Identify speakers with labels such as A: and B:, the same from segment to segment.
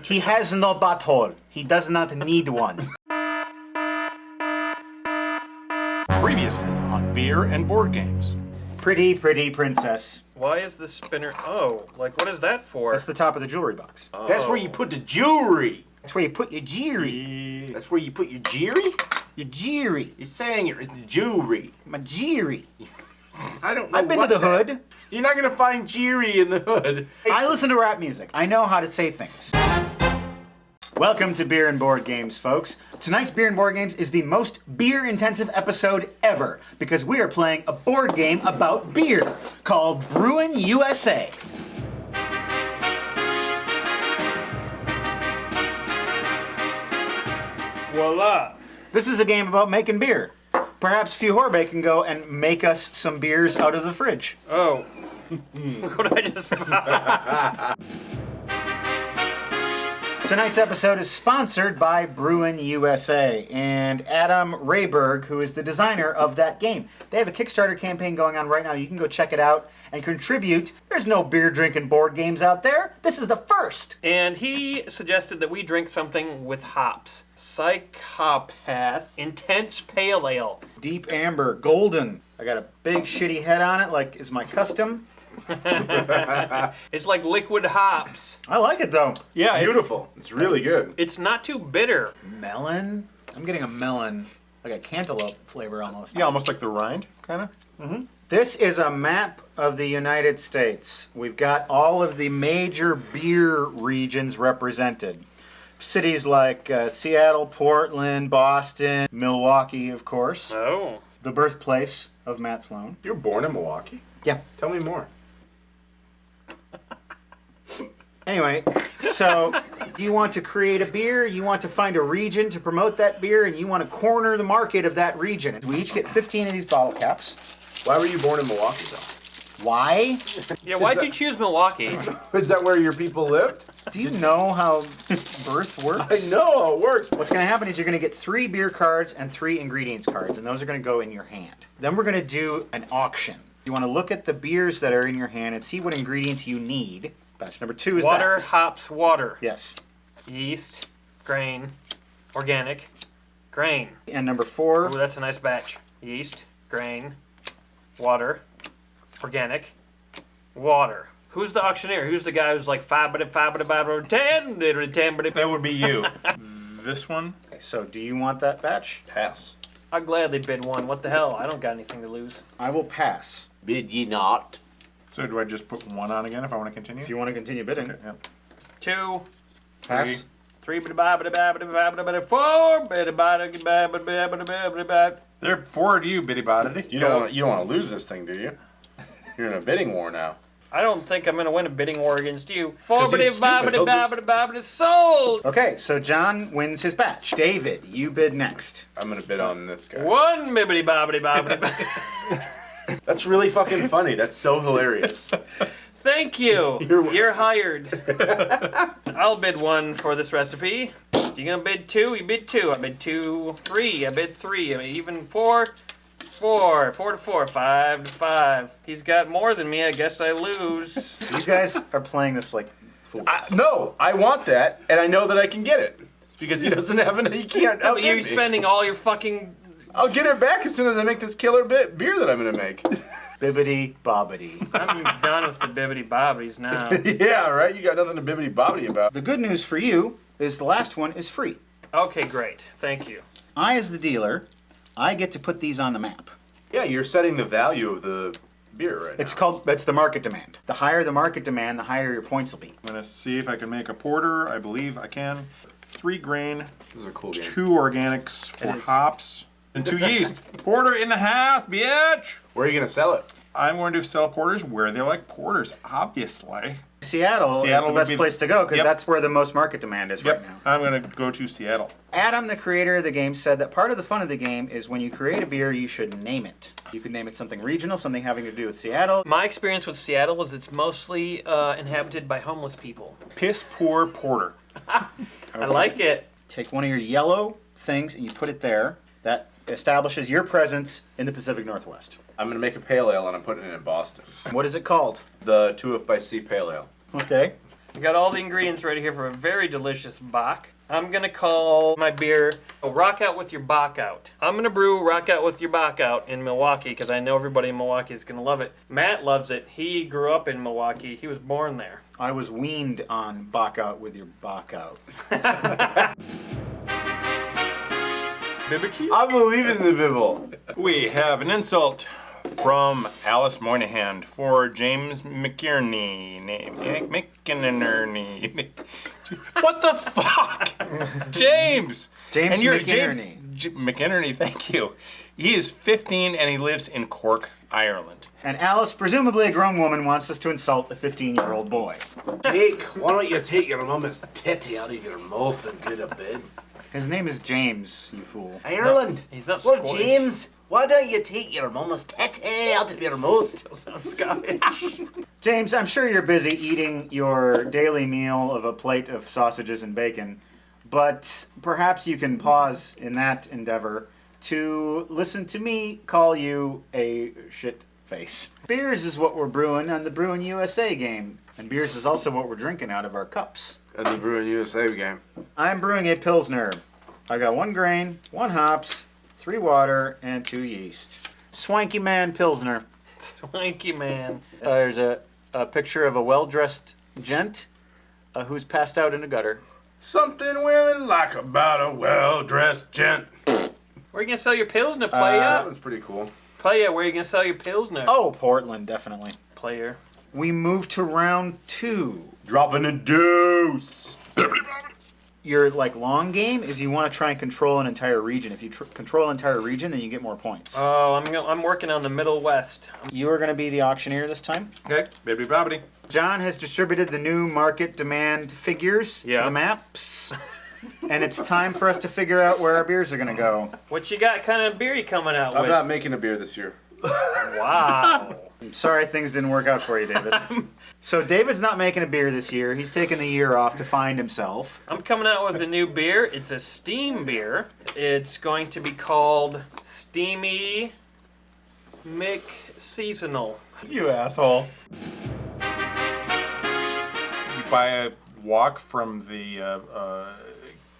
A: He has no butthole. He does not need one.
B: Previously on Beer and Board Games.
A: Pretty princess.
C: Why is the spinner... Oh, like what is that for?
A: That's the top of the jewelry box.
C: Oh.
D: That's where you put the jewelry.
A: That's where you put your jewelry.
D: That's where you put your jewelry?
A: Your jewelry.
D: You're saying it's jewelry.
A: My jewelry.
D: I don't know.
A: I've been to the hood.
D: You're not going to find jewelry in the hood.
A: I listen to rap music. I know how to say things. Welcome to Beer and Board Games, folks. Tonight's Beer and Board Games is the most beer-intensive episode ever because we are playing a board game about beer called Brewin USA.
C: Voila!
A: This is a game about making beer. Perhaps Fjorbe can go and make us some beers out of the fridge.
C: Oh. What did I just find?
A: Tonight's episode is sponsored by Brewin USA and Adam Rayberg, who is the designer of that game. They have a Kickstarter campaign going on right now. You can go check it out and contribute. There's no beer drinking board games out there. This is the first.
C: And he suggested that we drink something with hops. Psychopath Intense Pale Ale.
A: Deep amber, golden. I got a big shitty head on it, like is my custom.
C: It's like liquid hops.
A: I like it though.
D: Yeah, beautiful. It's really good.
C: It's not too bitter.
A: Melon? I'm getting a melon, like a cantaloupe flavor almost.
B: Yeah, almost like the rind, kind of.
A: This is a map of the United States. We've got all of the major beer regions represented. Cities like Seattle, Portland, Boston, Milwaukee, of course.
C: Oh.
A: The birthplace of Matt Sloan.
D: You were born in Milwaukee?
A: Yeah.
D: Tell me more.
A: Anyway, so you want to create a beer, you want to find a region to promote that beer, and you want to corner the market of that region. We each get 15 of these bottle caps.
D: Why were you born in Milwaukee, though?
A: Why?
C: Yeah, why'd you choose Milwaukee?
D: Is that where your people lived?
A: Do you know how birth works?
D: I know how it works.
A: What's going to happen is you're going to get 3 beer cards and 3 ingredients cards, and those are going to go in your hand. Then we're going to do an auction. You want to look at the beers that are in your hand and see what ingredients you need. Batch number 2 is
C: Water,
A: that.
C: hops, water.
A: Yes.
C: Yeast, grain, organic, grain.
A: And number 4.
C: Ooh, that's a nice batch. Yeast, grain, water, organic, water. Who's the auctioneer? Who's the guy who's like 5 10
B: That would be you. This one?
A: Okay, so do you want that batch?
D: Pass.
C: I'll gladly bid one. What the hell? I don't got anything to lose.
A: I will pass.
D: Bid ye not.
B: So do I just put 1 on again if I want to continue?
A: If you want to continue bidding.
B: Okay, yep.
C: 2,
A: Pass.
C: 3, 4, 4.
B: They're 4 to you, bitty bodity.
D: You don't want to lose this thing, do you? You're in a bidding war now.
C: I don't think I'm gonna win a bidding war against you.
D: 'Cause he's stupid.
C: Sold.
A: Okay, so John wins his batch. David, you bid next.
D: I'm gonna bid on this guy.
C: One bibbity bobbity bobbity.
D: That's really fucking funny. That's so hilarious.
C: Thank you.
D: You're
C: You're hired. I'll bid 1 for this recipe. You gonna bid 2? You bid 2. I bid 2, 3. I bid 3. I mean, even 4. 4 to 4, 5 to 5. He's got more than me. I guess I lose.
A: You guys are playing this like fools.
D: No, I want that, and I know that I can get it because he doesn't have any. He can't.
C: But you're
D: outbid me.
C: spending all your fucking.
D: I'll get it back as soon as I make this killer beer that I'm gonna make.
A: Bibbity bobbity.
C: I'm done with the bibbity bobbities now.
D: Yeah, right. You got nothing to bibbity bobbity about.
A: The good news for you is the last one is free.
C: Okay, great. Thank you.
A: I, as the dealer, I get to put these on the map.
D: Yeah, you're setting the value of the beer right now.
A: That's the market demand. The higher the market demand, the higher your points will be.
B: I'm going to see if I can make a porter. I believe I can. 3 grain,
D: This is a cool game.
B: 2 organics, 4
C: It is.
B: hops, and 2 yeast. Porter in the house, bitch!
D: Where are you gonna sell it?
B: I'm going to sell porters where they like porters, obviously.
A: Seattle is
B: Seattle
A: the
B: would
A: best
B: be-
A: place to go because
B: Yep.
A: that's where the most market demand is right now.
B: I'm going to go to Seattle.
A: Adam, the creator of the game, said that part of the fun of the game is when you create a beer, you should name it. You could name it something regional, something having to do with Seattle.
C: My experience with Seattle is it's mostly inhabited by homeless people.
B: Piss poor porter.
C: I like it.
A: Take one of your yellow things and you put it there. That establishes your presence in the Pacific Northwest.
D: I'm gonna make a pale ale and I'm putting it in Boston.
A: What is it called?
D: The 2F by C Pale Ale.
A: Okay.
C: We got all the ingredients ready here for a very delicious Bach. I'm gonna call my beer Rock Out With Your Bach Out. I'm gonna brew Rock Out With Your Bach Out in Milwaukee because I know everybody in Milwaukee is gonna love it. Matt loves it. He grew up in Milwaukee. He was born there.
A: I was weaned on Bach Out With Your Bach Out.
B: BBQ?
D: I believe in the Bibble.
B: We have an insult from Alice Moynihan for James McKierney. McKierney. What the fuck? James!
A: James McInerney.
B: McInerney, thank you. He is 15 and he lives in Cork, Ireland.
A: And Alice, presumably a grown woman, wants us to insult a 15-year-old boy.
D: Jake, why don't you take your mama's titty out of your mouth and get a bed?
A: His name is James, you fool.
D: Ireland.
C: He's not
D: Well,
C: Scottish.
D: James, why don't you take your mama's titty out of your mouth?
C: Sounds Scottish.
A: James, I'm sure you're busy eating your daily meal of a plate of sausages and bacon, but perhaps you can pause in that endeavor to listen to me call you a shit face. Beers is what we're brewing on the Brewin USA game, and beers is also what we're drinking out of our cups.
D: And the Brewin USA game.
A: I'm brewing a Pilsner. I got 1 grain, 1 hops, 3 water, and 2 yeast. Swanky Man Pilsner.
C: Swanky man.
A: There's a picture of a well-dressed gent who's passed out in a gutter.
D: Something women like about a well-dressed gent.
C: Where you gonna sell your Pilsner,
D: That
C: player?
D: was pretty cool.
C: Player, where you gonna sell your Pilsner?
A: Oh, Portland, definitely.
C: Player.
A: We move to round 2.
D: Dropping a deuce.
A: Your long game is you want to try and control an entire region. If you control an entire region, then you get more points.
C: Oh, I'm working on the Middle West.
A: You are going to be the auctioneer this time.
B: Okay, baby bobbity.
A: John has distributed the new market demand figures to
C: Yeah.
A: the maps. And it's time for us to figure out where our beers are going to go.
C: What you got kind of beer you coming out
D: I'm
C: with?
D: not making a beer this year.
C: Wow.
A: I'm sorry things didn't work out for you, David. So David's not making a beer this year. He's taking the year off to find himself.
C: I'm coming out with a new beer. It's a steam beer. It's going to be called Steamy McSeasonal.
B: You asshole. You buy a walk from the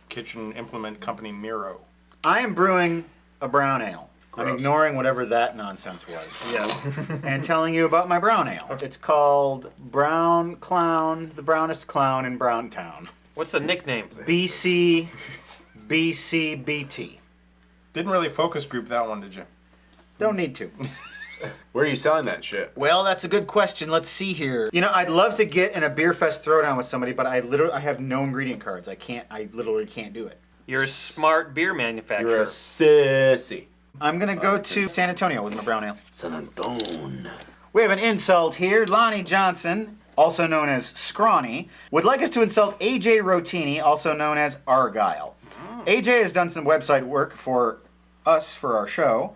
B: kitchen implement company Miro.
A: I am brewing a brown ale. I'm
D: Gross.
A: ignoring whatever that nonsense was.
C: Yeah.
A: And telling you about my brown ale. It's called Brown Clown, the brownest clown in Browntown.
C: What's the nickname?
A: BCBT.
B: Didn't really focus group that one, did you?
A: Don't need to.
D: Where are you selling that shit?
A: Well, that's a good question. Let's see here. You know, I'd love to get in a beer fest throwdown with somebody, but I have no ingredient cards. I literally can't do it.
C: You're a smart beer manufacturer.
D: You're a sissy.
A: I'm gonna go to San Antonio with my brown ale.
D: San Antonio.
A: We have an insult here. Lonnie Johnson, also known as Scrawny, would like us to insult AJ Rotini, also known as Argyle. AJ has done some website work for us for our show,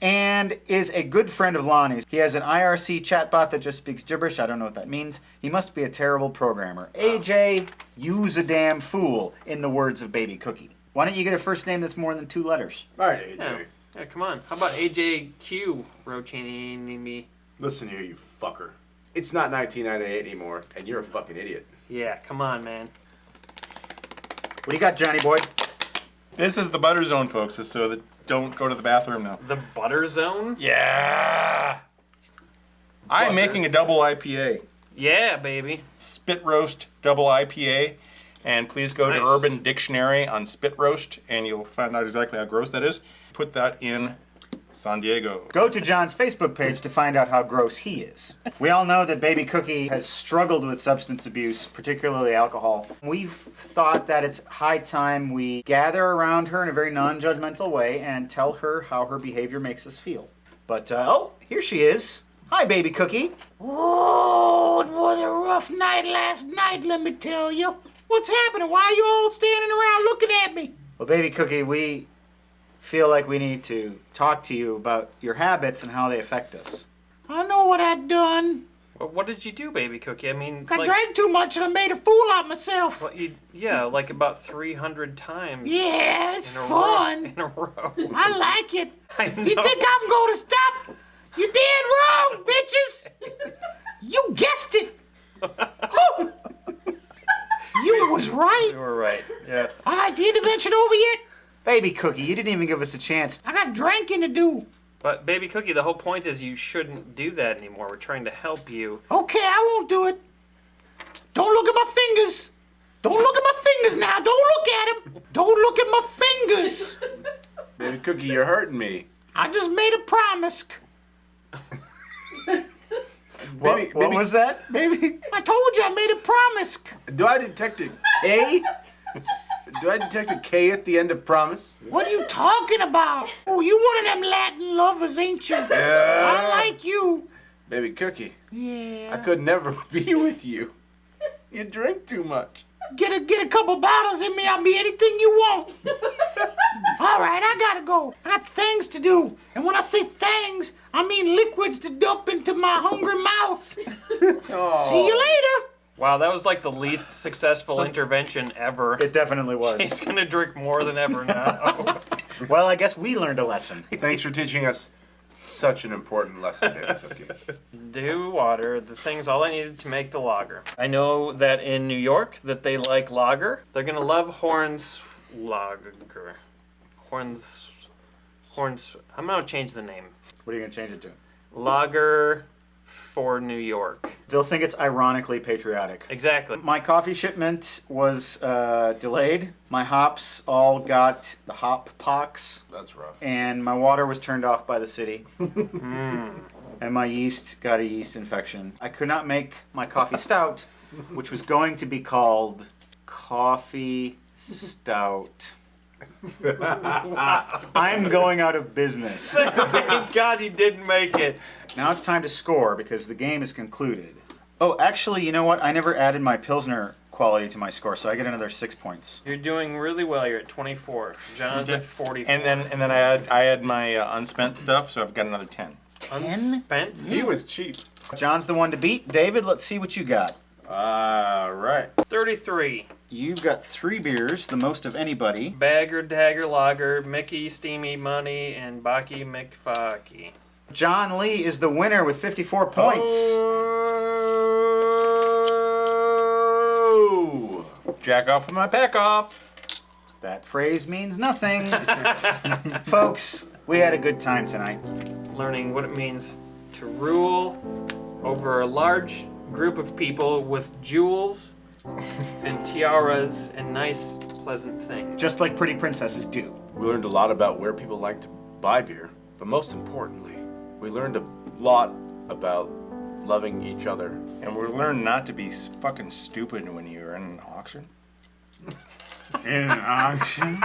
A: and is a good friend of Lonnie's. He has an IRC chatbot that just speaks gibberish. I don't know what that means. He must be a terrible programmer. AJ, you's a damn fool, in the words of Baby Cookie. Why don't you get a first name that's more than 2 letters?
D: All right, AJ.
C: Yeah. Yeah, come on. How about AJQ Rochini?
D: Listen here, you fucker. It's not 1998 anymore, and you're a fucking idiot.
C: Yeah, come on, man.
A: What do you got, Johnny boy?
B: This is the butter zone, folks, so that don't go to the bathroom now.
C: The Butter Zone?
B: Yeah. I'm making a double IPA.
C: Yeah, baby.
B: Spit roast double IPA. And please go to
C: Nice.
B: Urban Dictionary on spit roast, and you'll find out exactly how gross that is. Put that in San Diego.
A: Go to John's Facebook page to find out how gross he is. We all know that Baby Cookie has struggled with substance abuse, particularly alcohol. We've thought that it's high time we gather around her in a very non-judgmental way and tell her how her behavior makes us feel. But, oh, here she is. Hi, Baby Cookie. Oh, it was a rough night last night, let me tell you. What's happening? Why are you all standing around looking at me? Well, Baby Cookie, we feel like we need to talk to you about your habits and how they affect us. I know what I done.
C: Well, what did you do, Baby Cookie? I mean,
A: I drank too much and I made a fool out of myself.
C: yeah, like about 300 times.
A: Yeah, it's
C: in a
A: fun.
C: Row, in a row.
A: I like it.
C: I know.
A: You think I'm going to stop? You dead wrong, bitches. You guessed it. I was right.
C: You were right. Yeah.
A: All right, the intervention over yet? Baby Cookie, you didn't even give us a chance. I got drinking to do.
C: But Baby Cookie, the whole point is you shouldn't do that anymore. We're trying to help you.
A: Okay, I won't do it. Don't look at my fingers. Don't look at my fingers now. Don't look at them. Don't look at my fingers.
D: Baby Cookie, you're hurting me.
A: I just made a promise.
D: Baby,
A: What was that, baby? I told you I made a promise.
D: Do I detect a K? Do I detect a K at the end of promise?
A: What are you talking about? Oh, you one of them Latin lovers, ain't you? I like you.
D: Baby Cookie,
A: Yeah.
D: I could never be with you. You drink too much.
A: Get a couple bottles in me, I'll be anything you want. All right, I gotta go. I got things to do. And when I say things, I mean liquids to dump into my hungry mouth. See you later.
C: Wow, that was like the least successful intervention ever.
A: It definitely was.
C: He's gonna drink more than ever now.
A: Well, I guess we learned a lesson.
D: Thanks for teaching us such an important lesson, Baby Cookie.
C: Do water, the thing's all I needed to make the lager. I know that in New York that they like lager. They're gonna love Horn's lager. Horn's, I'm gonna change the name.
A: What are you gonna change it to?
C: Lager for New York.
A: They'll think it's ironically patriotic.
C: Exactly.
A: My coffee shipment was delayed. My hops all got the hop pox,
D: That's rough.
A: and my water was turned off by the city. And my yeast got a yeast infection. I could not make my coffee stout, which was going to be called Coffee Stout. I'm going out of business.
C: Thank God he didn't make it.
A: Now it's time to score because the game is concluded. Oh, actually, you know what? I never added my Pilsner quality to my score, so I get another 6 points.
C: You're doing really well. You're at 24. John's at 44.
B: And then I had my unspent stuff, so I've got another 10.
A: 10?
C: Unspent?
D: He was cheap.
A: John's the one to beat. David, let's see what you got.
D: All right.
C: 33.
A: You've got 3 beers, the most of anybody.
C: Bagger, Dagger, Lager, Mickey, Steamy Money, and Baki McFaki.
A: John Lee is the winner with 54 points.
D: Oh.
B: Jack off with my pack off.
A: That phrase means nothing. Folks, we had a good time tonight.
C: Learning what it means to rule over a large group of people with jewels and tiaras and nice, pleasant things.
A: Just like pretty princesses do.
D: We learned a lot about where people like to buy beer, but most importantly, we learned a lot about loving each other.
B: And we learned not to be fucking stupid when you're in an auction.
A: In auction?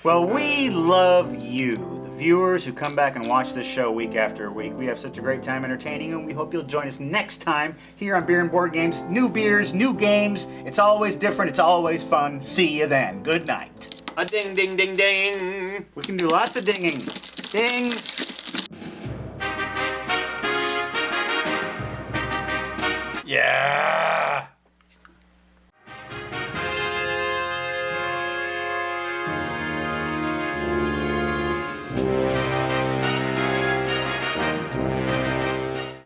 A: Well, we love you, the viewers who come back and watch this show week after week. We have such a great time entertaining you, and we hope you'll join us next time here on Beer and Board Games. New beers, new games. It's always different. It's always fun. See you then. Good night.
C: A ding, ding, ding, ding.
A: We can do lots of dinging. Dings.
B: Yeah.